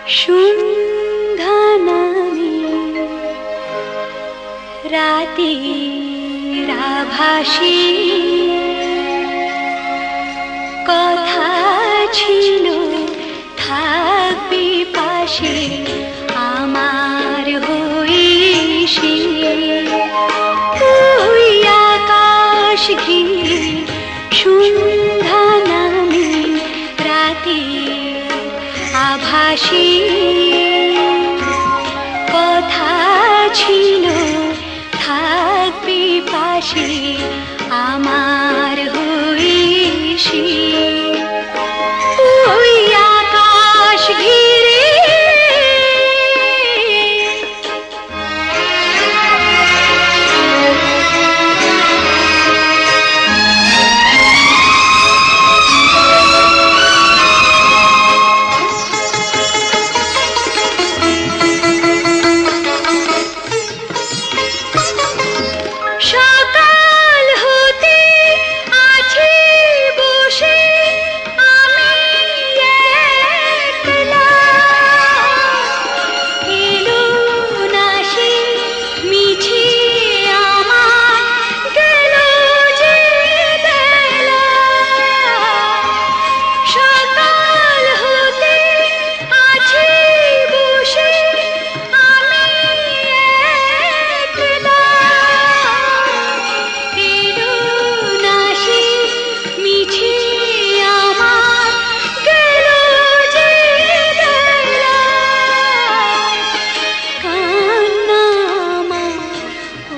সন্ধ্যা নামে রাতের আভাসে কথা ছিল থাকবি পাশে আমার হইসে তুই আকাশ ঘিরে সন্ধ্যা নামে রাতের আভাসে কথা ছিল থাকবি পাশে আমার হইসে তুই আকাশ ঘিরে সকাল হতে আছি বসে আমি একলা এলো না সে মিছে আমার গেল যে বেলা সকাল হতে আছি বসে আমি একলা এলো না সে মিছে আমার গেল যে বেলা কান্না আমার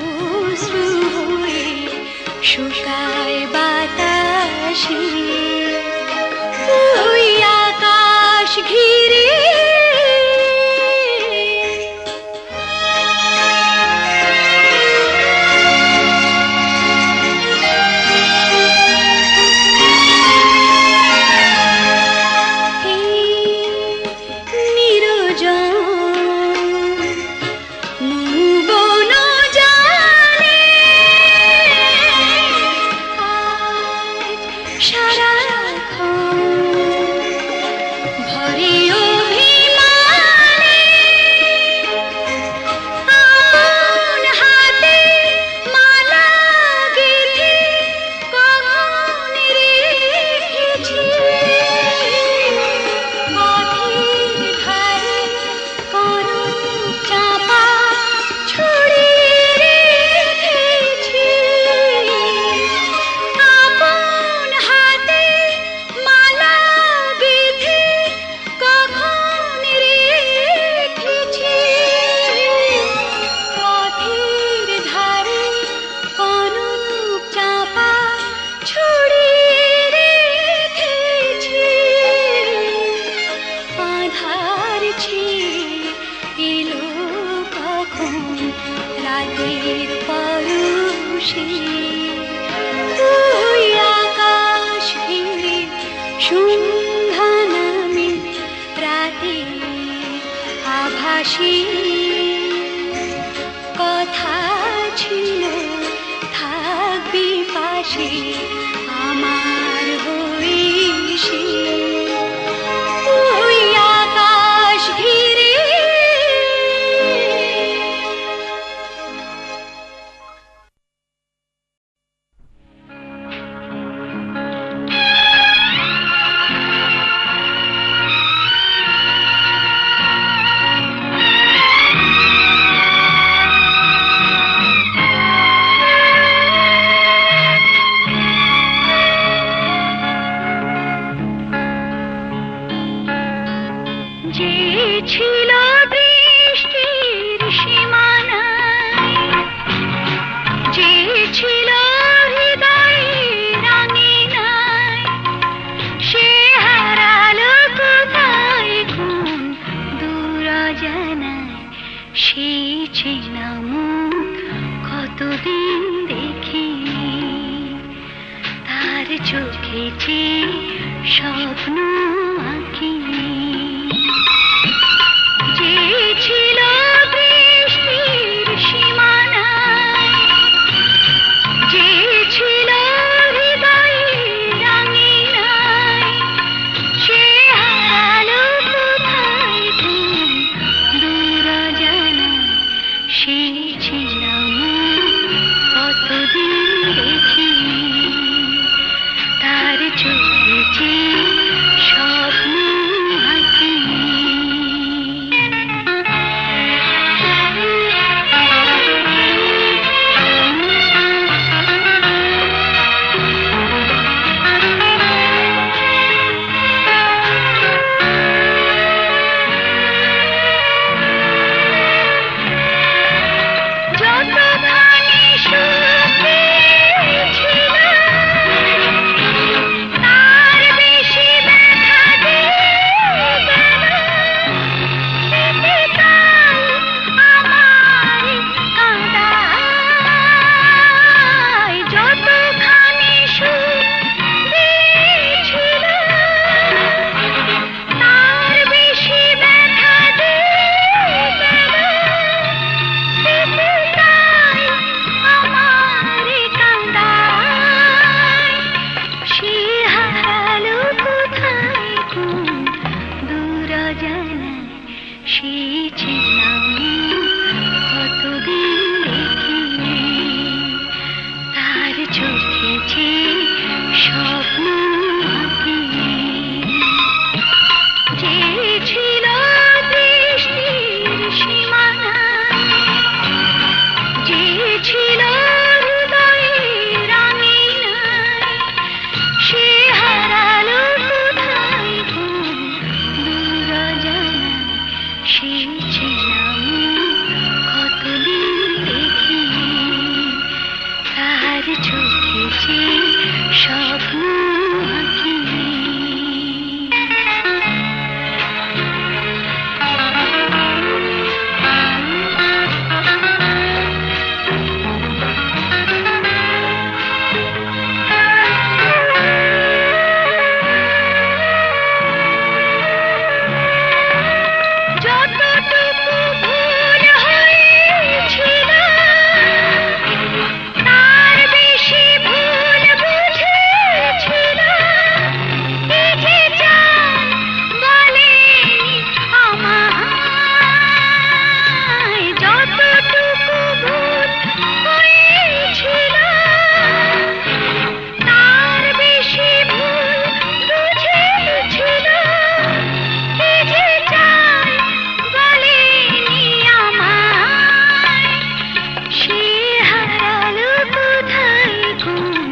অশ্রু হয়ে শুকায় বাতাসে তুই আকাশ ঘিরে নিরজন ভুবন জানে আজ সারাক্ষণ ভরে অভিমানে আপন হাতে মালা গেঁথে কখন রেখেছি পথের ধারে করুণ চাপা ছড়িয়ে রেখেছি আপন হাতে মালা গেঁথে কখন রেখেছি পথের ধারে করুণ চাপা ছড়িয়ে রেখেছি আধার ছেয়ে এলো কখন রাতের পরশে তুই আকাশ ঘিরে সন্ধ্যা নামে রাতের আভাসে কথা ছিল থাকবি পাশে আমার হইসে তুই আকাশ ঘিরে যে ছিল বৃষ্টির সীমানায় যে ছিল হৃদয়ের আঙিনায় সে হারালো কোথায় কোন দূর অজানায় সেই চেনা মুখ কতদিন দেখিনি তার চোখে যে স্বপ্ন আঁকিনি যে ছিল বৃষ্টির সীমানায় যে ছিল হৃদয়ের আঙিনায় সে হারালো কোথায় সেই ছিলাম কতদিন দেখিনি, তার চোখে যে স্বপ্ন আঁকিনি। যে ছিল দৃষ্টির সীমানায়, যে ছিল হৃদয়ের আঙিনায়, সে হারালো কোথায় কোন দূর অজানায়। সেই ছিলাম কতদিন দেখিনি, তার চোখে যে স্বপ্ন আঁকিনি। যতটুকু ভুল হয়েছিল, তার বেশি ভুল বুঝেছিল। এই যে জান বলেনি আমায়, যতটুকু ভুল হয়েছিল, তার বেশি ভুল বুঝেছিল। এই যে জান বলেনি আমায়, সে হারালো কোথায় কোন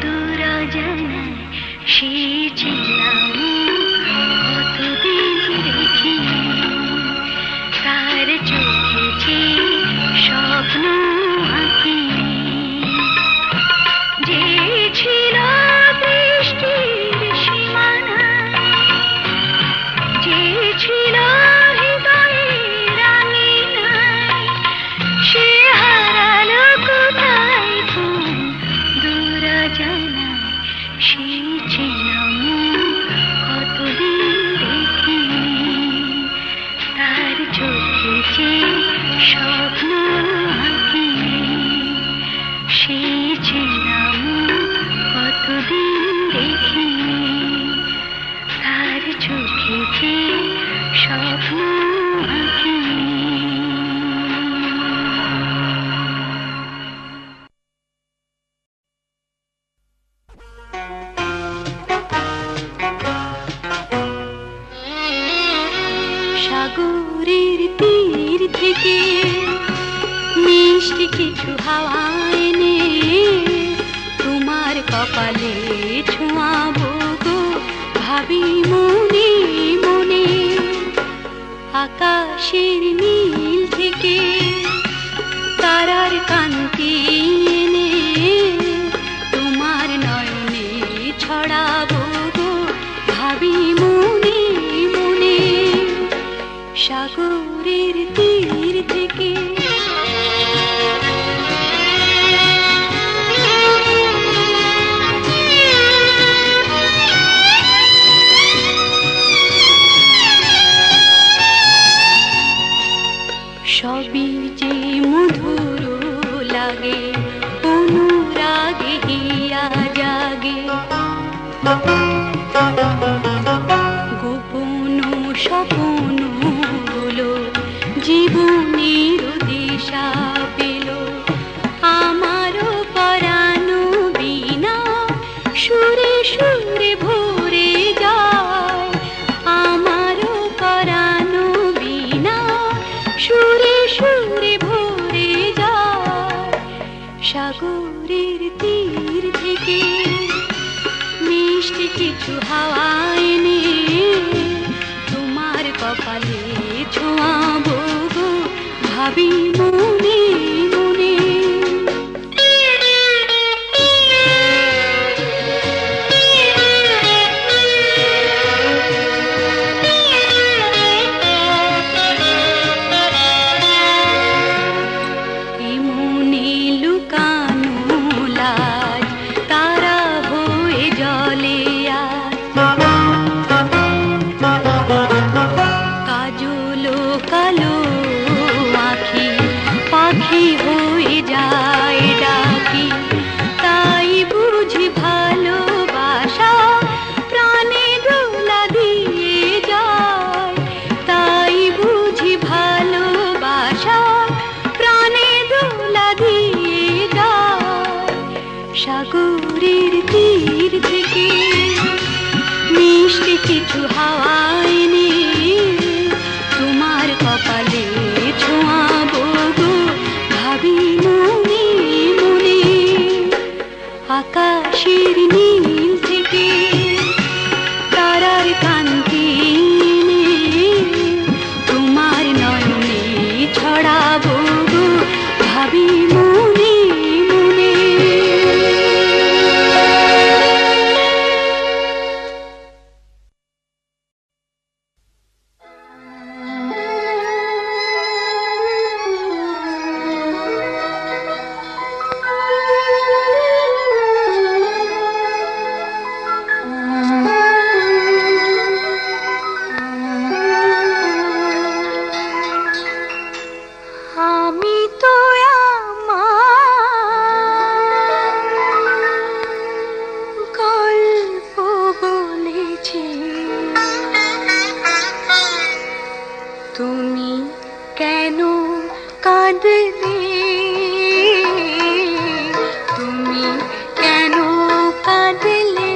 দূর অজানায়। সে ছিলাম কতদিন দেখিনি, তার চোখে যে স্বপ্ন আঁকিনি। যে ছিল বৃষ্টির সীমানায়, যে ছিল হৃদয়ের আঙিনায়, সে হারালো কোথায় কোন দূর অজানায়। সে ছিলাম কতদিন দেখিনি, তার চোখে যে স্বপ্ন আঁকিনি। সে ছিলাম কতদিন দেখিনি, তার চোখে যে স্বপ্ন আঁকিনি। সাগরের তীর থেকে মিষ্টি কিছু হাওয়া এনে তোমার কপালে ছোঁয়াবো গো, ভাবি মনে মনে। আকাশের নীল থেকে তারার কান্তি এনে তোমার নয়নে ছড়াবো গো, ভাবি মনে মনে। সাগরের তীর থেকে সবই যে মধুর লাগে, অনুরাগে হিয়া জাগে। গোপন স্বপন গুলো জীবনের দিশা পেল। আমারও পরানো বিনা সুরে সুরে ভরে যায়। আমারও পরানো বিনা সুরে সুরে ভরে যায়। সাগরের তীর থেকে মিষ্টি কিছু হাওয়া এনে তোমার কপালে ছোঁয়াবো গো, ভাবি মনে মনে। মনে লুকানো লাজ তারা হয়ে জলে আজ। কাজল কালো আখি তুমি কেন কাঁদলে, তুমি কেন কাঁদলে?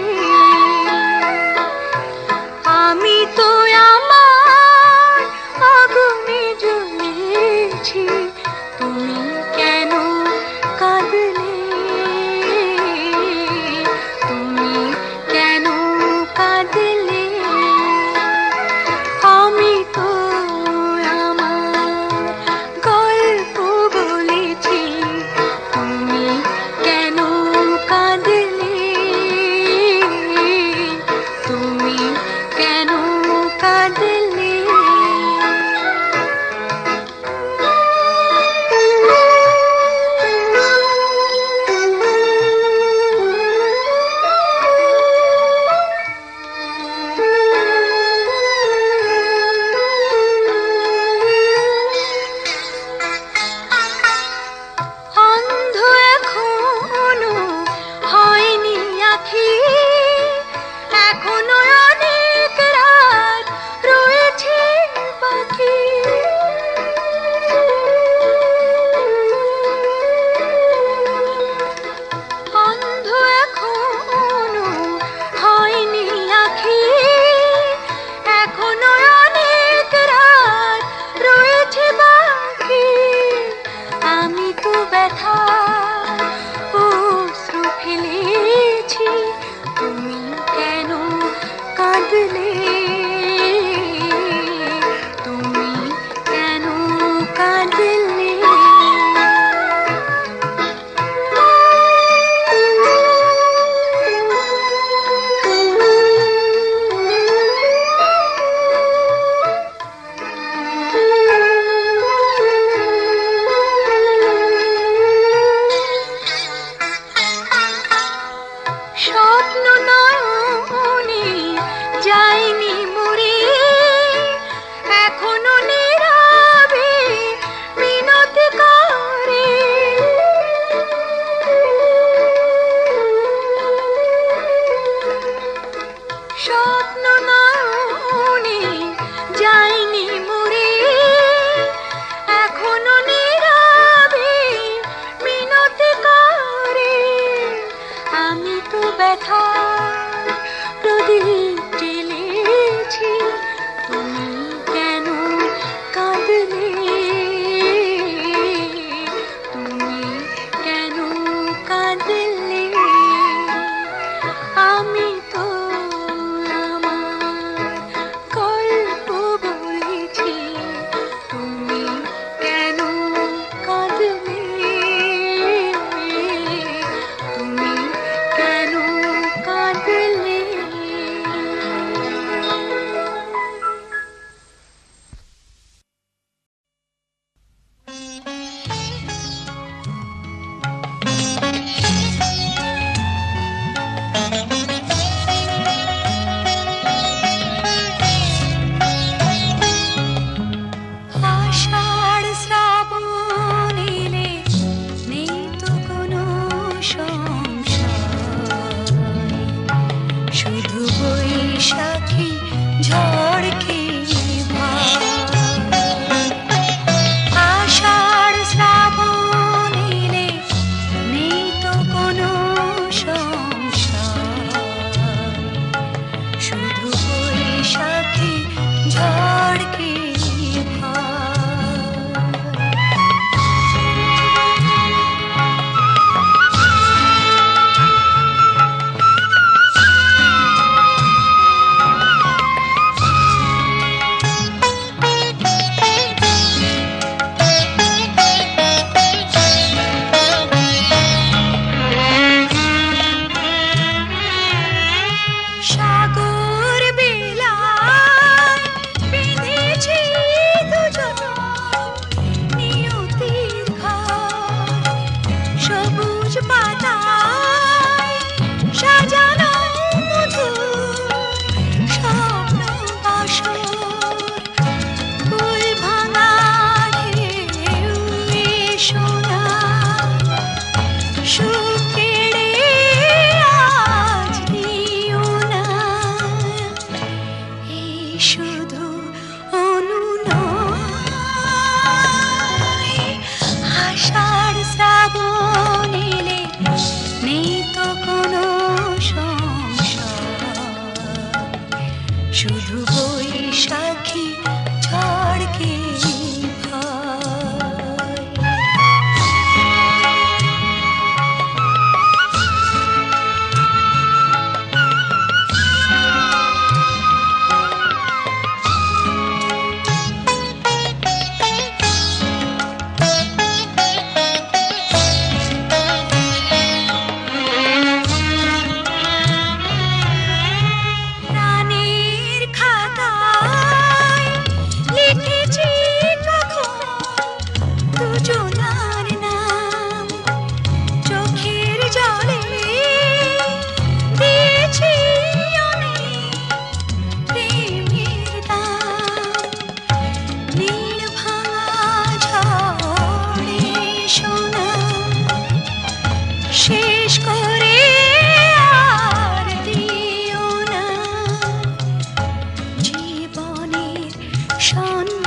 আমি তো আমার আগুনে জ্বলেছি, তুমি কেন কাঁদলে? তুমি কেন কাঁদলে? আমি তো আমার গল্প বলে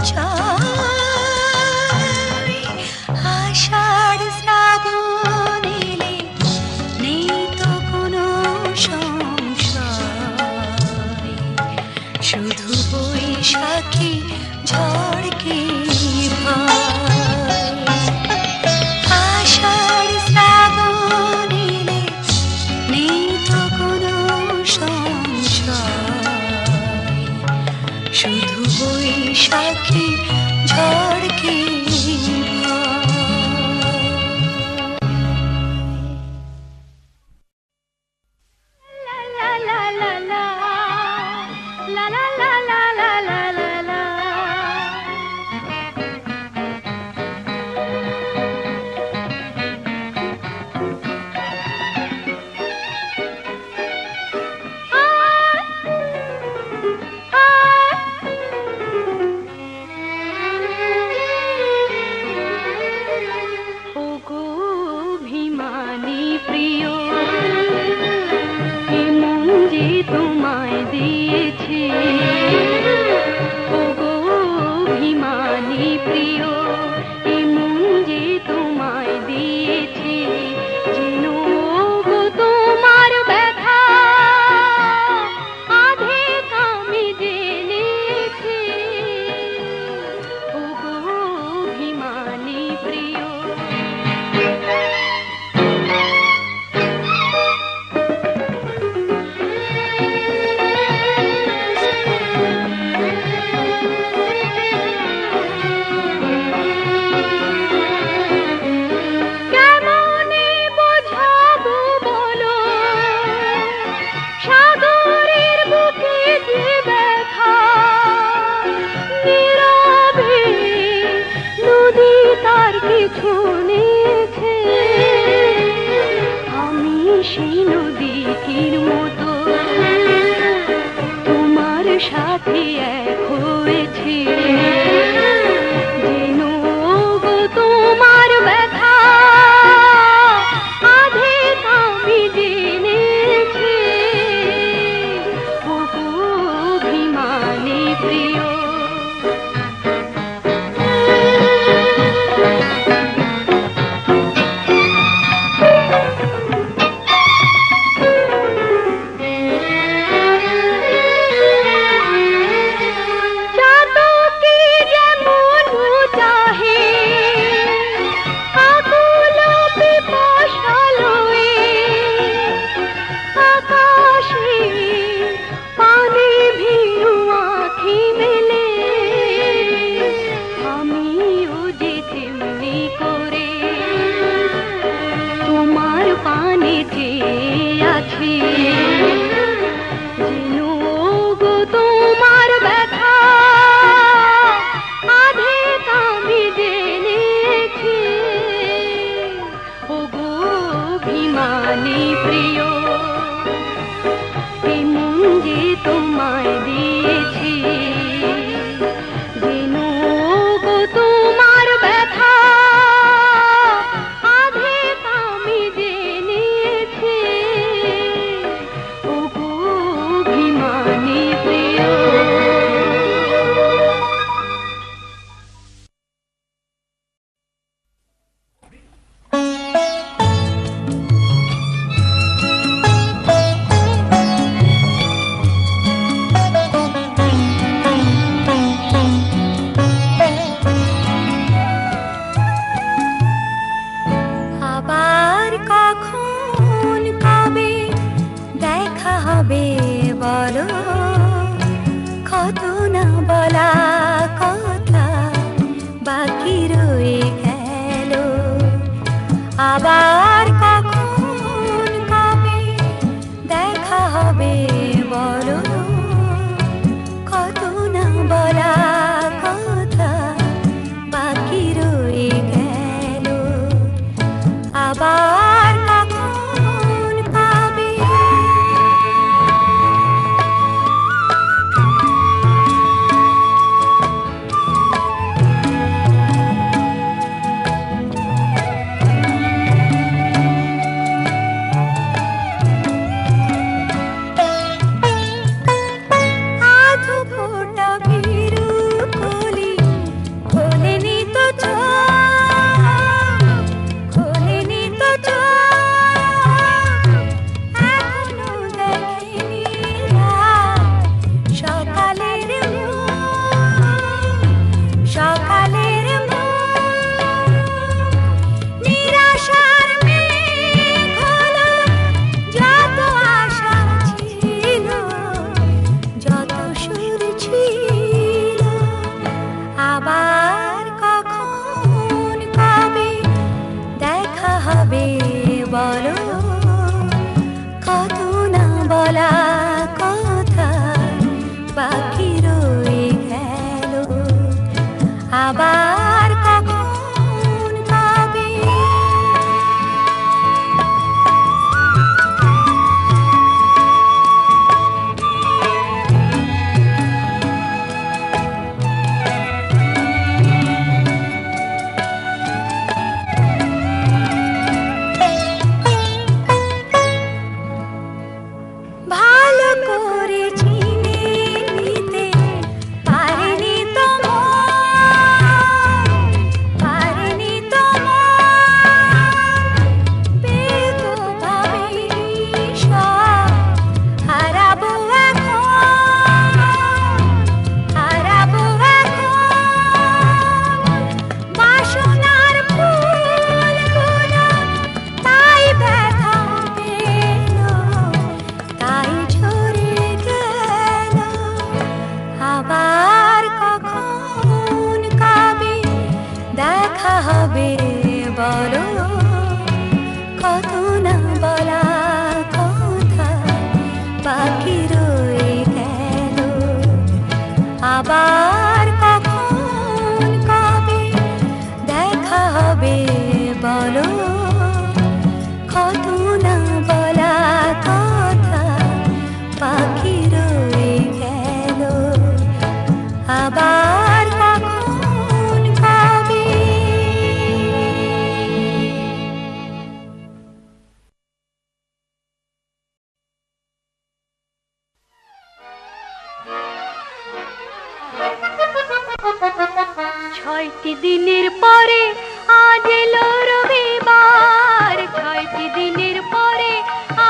চাই আষাঢ় শ্রাবণ এলে নেই তো কোনো সংশয়, শুধু বৈশাখী ঝড়কে ভয়। আষাঢ় শ্রাবণ এলে নেই তো কোনো সংশয়, শুধু বৈশাখী ঝড়কে তোমায় দিয়েছি, ওগো অভিমানী প্রিয়, এমন যে তোমায় দিয়েছি, যেন ওগো তোমার ব্যথা আধেক আমি জেনেছি, ওগো অভিমানী প্রিয়। আমি সেই নদীটির মতো তোমার সাথে এক হয়েছি, যেন গো তোমার ব্যথা আধেক আমি জেনেছি, ওগো অভিমানী প্রিয়। আবার কখন পাবে। ভালো করে চিনে নিতে পারিনি তো পারিনি তো পেতো ভাবে সব হারাবো হারাবো বাসনার ফুলগুলো তাই ব্যথা পেল, তাই ঝরে গেল। আবার কখন কবে দেখা হবে বলো, কত না বলা কথা বাকি রয়ে গেল। আবার কখন কবে দেখা হবে বলো, কত না বলা কথা বাকি রয়ে গেল। আবার কখন কবে। ছয়টি দিনের পরে আজ এলো রবিবার, ছয়টি দিনের পরে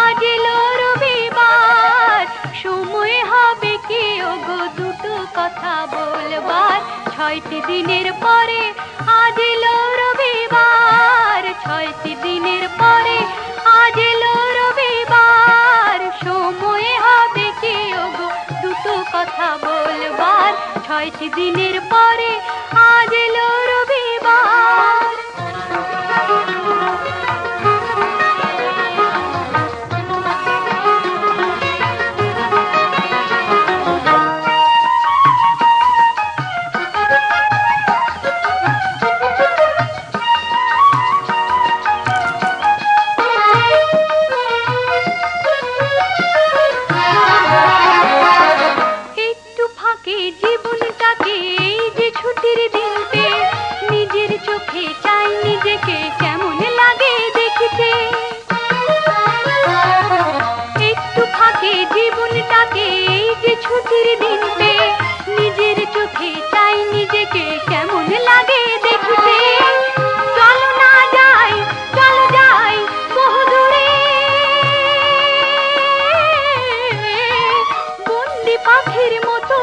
আজ এলো রবিবার। সময় হবে কি ওগো দুটো কথা বলবার। ছয়টি দিনের পরে আজ এলো রবিবার, ছয়টি দিনের পরে আজ এলো রবিবার। সময় হবে কি ওগো দুটো কথা বলবার। ছয়টি দিনের পরে আজ এলো রবিবার। একটু ফাঁকে জীবনটাকে এই যে ছুটির দিন পেয়ে নিজের চোখে চাই নিজেকে কেমন লাগে দেখতে। একটু ফাঁকে জীবনটাকে এই যে ছুটির দিন পেয়ে নিজের চোখে চাই নিজেকে কেমন লাগে দেখতে। চলো না যাই, চলো যাই বহু দূরে, বন্দি পাখির মতো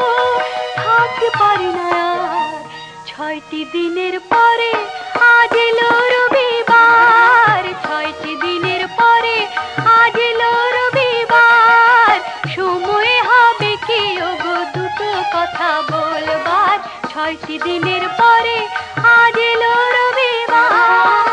থাকতে পারি না আর। ছয়টি দিনের পরে আজ এলো রবিবার, ছয়টি দিনের পরে আজ এলো রবিবার। সময় হবে কি ওগো দুটো কথা বলবার। ছয়টি দিনের পরে আজ এলো রবিবার।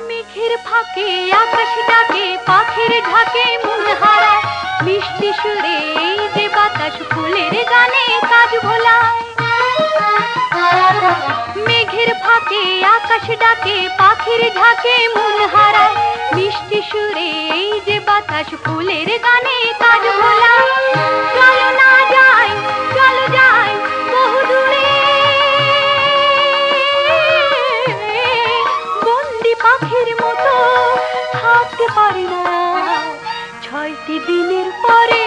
মেঘের ফাঁকে আকাশ ডাকে, পাখির ঝাঁকে মন হারায়, মিষ্টি সুরে এই যে বাতাস ফুলের গানে কাজ ভোলায়। মেঘের ফাঁকে আকাশ ডাকে, পাখির ঝাঁকে মন হারায়, মিষ্টি সুরে এই যে বাতাস ফুলের গানে কাজ ভোলায়। চলো না যাই, চলো যাই বহু দূরে, বন্দি পাখির মতো থাকতে পারি না। ছয়টি দিনের পরে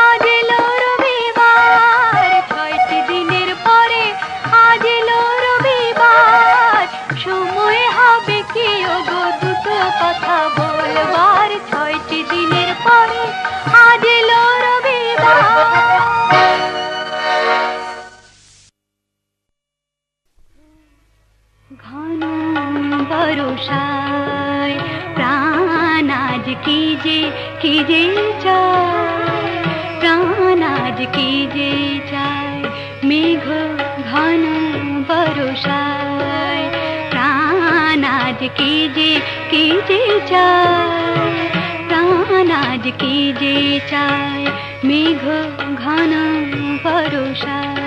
আজ এলো রবিবার, ছয়টি দিনের পরে আজ এলো রবিবার। সময় হবে কি ওগো দুটো কথা বলবার। ছয়টি দিনের পরে আজ এলো রবিবার। ঘন বরষায় প্রাণ আজ কি যে কি যে চায় প্রাণ আজ কি যে চায় মেঘ ঘন বরষায় প্রাণ আজ কি যে চায় প্রাণ আজ কি যে চায় মেঘ ঘন বরষায়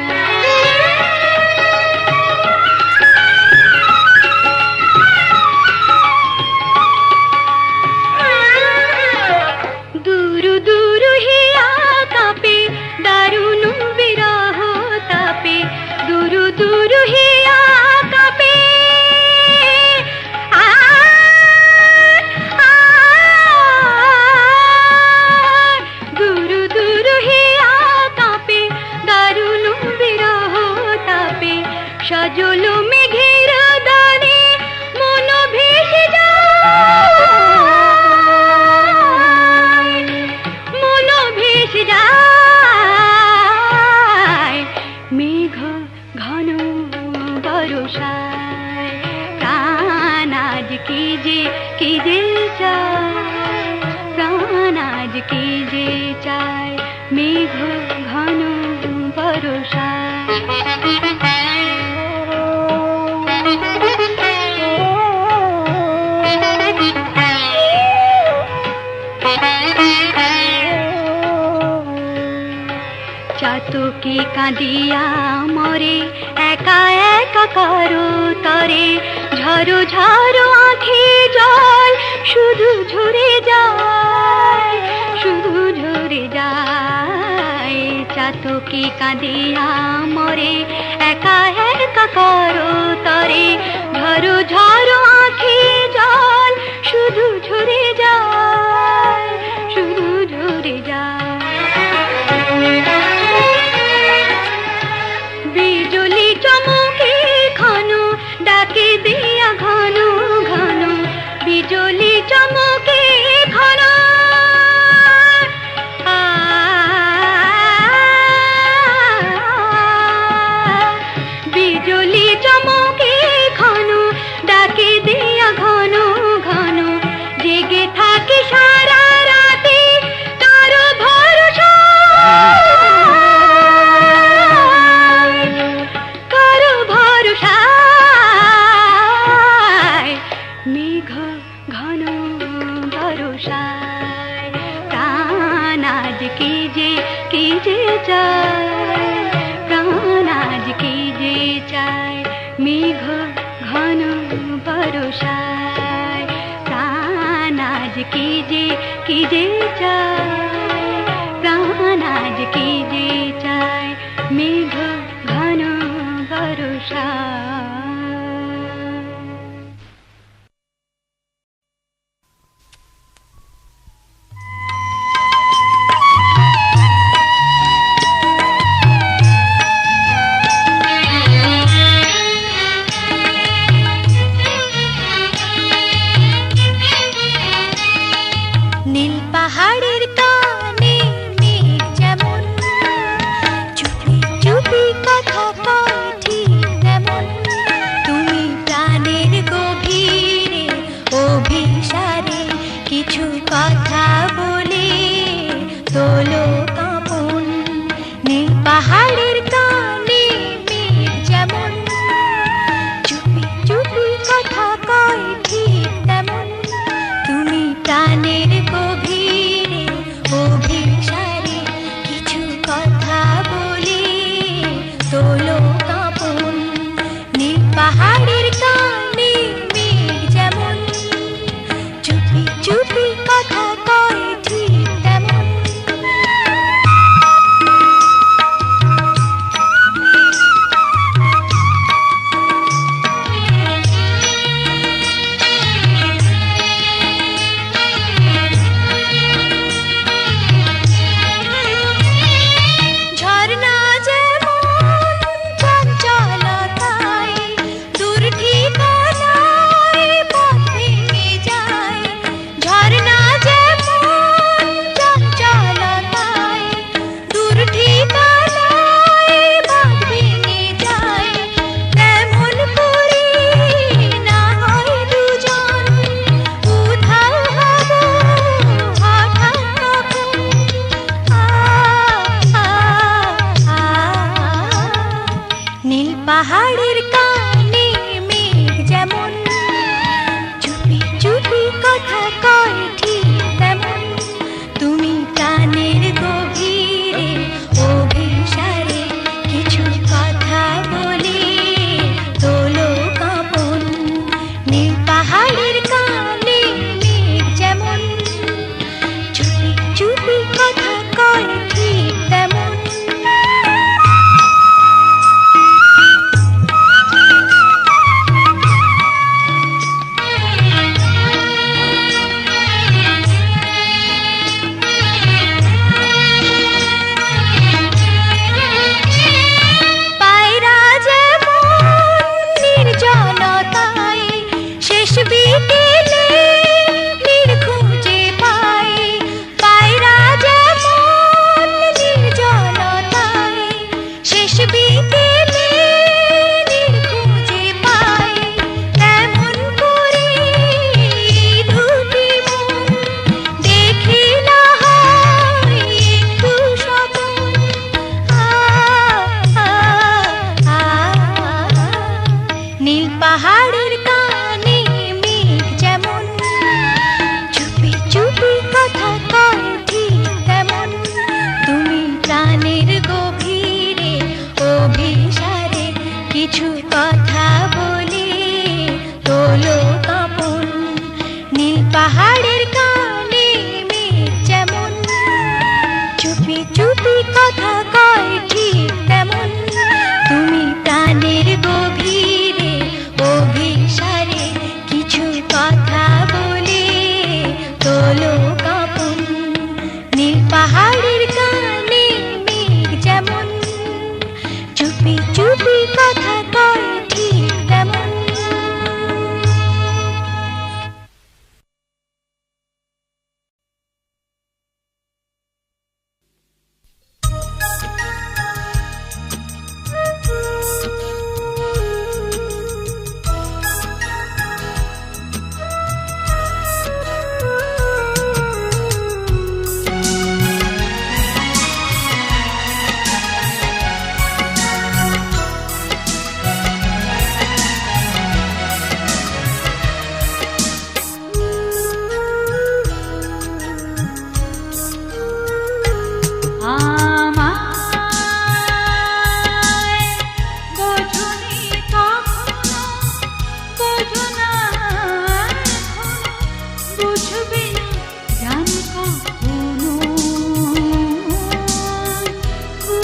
সজল মেঘের দানে মন ভেসে যায় মন ভেসে যায় মেঘ ঘন বরষায় প্রাণ আজ কি যে চায় প্রাণ আজ কি যে চায় মেঘ ঘন বরষায় চাতকে কাঁদিয়া মরে একা একা কারো তরে ঝরো ঝরো আঁখি জল শুধু ঝরে যায় শুধু ঝরে যায় চাতকে কাঁদিয়া মরে একা একা কারো তরে ঝরো ঝরো আঁখি জল শুধু ঝরে যায় শুধু ঝরে যায় বিজলি চমকে ঘন ডাকে দিয়া ঘন ঘন বিজলি চমকে ঘন বিজলি চমকে ঘন ডাকে দিয়া ঘন ঘন জেগে থাকে সারা রাতে কারো ভরসা মেঘ ঘন বরষায় প্রাণ আজ কি যে চায় প্রাণ আজ কি যে চায় মেঘ ঘন বরষায় প্রাণ আজ কি যে চায় প্রাণ আজ কি যে চায় মেঘ ঘন বরষায় নীল পাহাড়ের কানে মেঘ যেমন চুপি চুপি কথা কয় ঠিক তেমন তুমি প্রাণের গভীরে অভিসারে কিছু কথা বলে তোলো কাঁপন নীল পাহাড়ের কানে মেঘ যেমন চুপি চুপি কথা কয় ঠিক তেমন তুমি প্রাণের গভীরে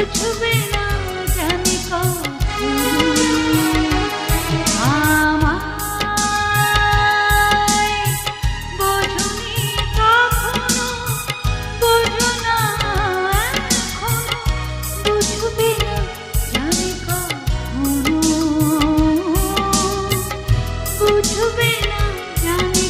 বুঝবে না জানি কখনো আমায় বোঝনি কখনো বোঝো না এখনো বুঝবে না জানি কখনো বুঝবে না জানি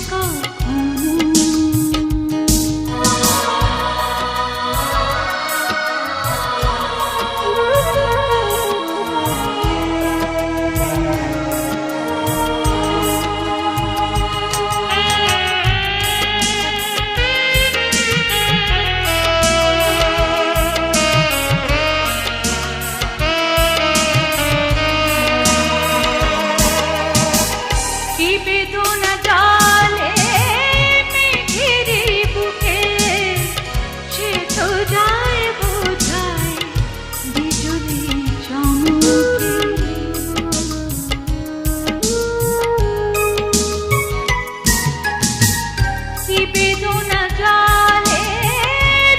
কি বেদনা জালে মেঘের বুকে সে তো যায় বোঝায় বিজলি চমকে কি বেদনা জালে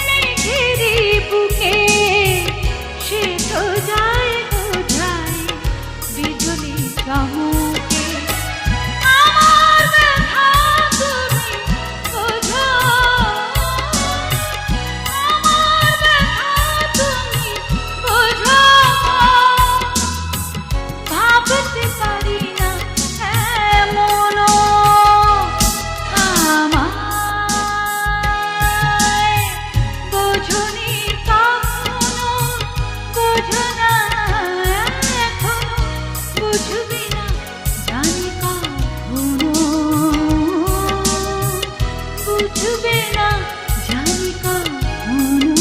মেঘের বুকে সে তো যায় বোঝায় বিজলি চমকে আমার ব্যথা তুমি বোঝো আমার ব্যথা তুমি বোঝো ভাবতে পারি না এমনও আমায় বোঝনি কখনো বোঝো না এখনো বুঝবি না জানি কখনো বুঝবে না জানি কখনো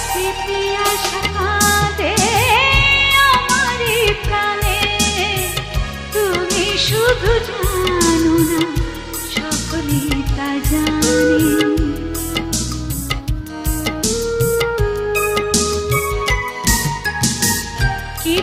স্মৃতি আশা কাঁদে আমারই প্রাণে তুমি শুধু জানো না সকলেই তা জানে কি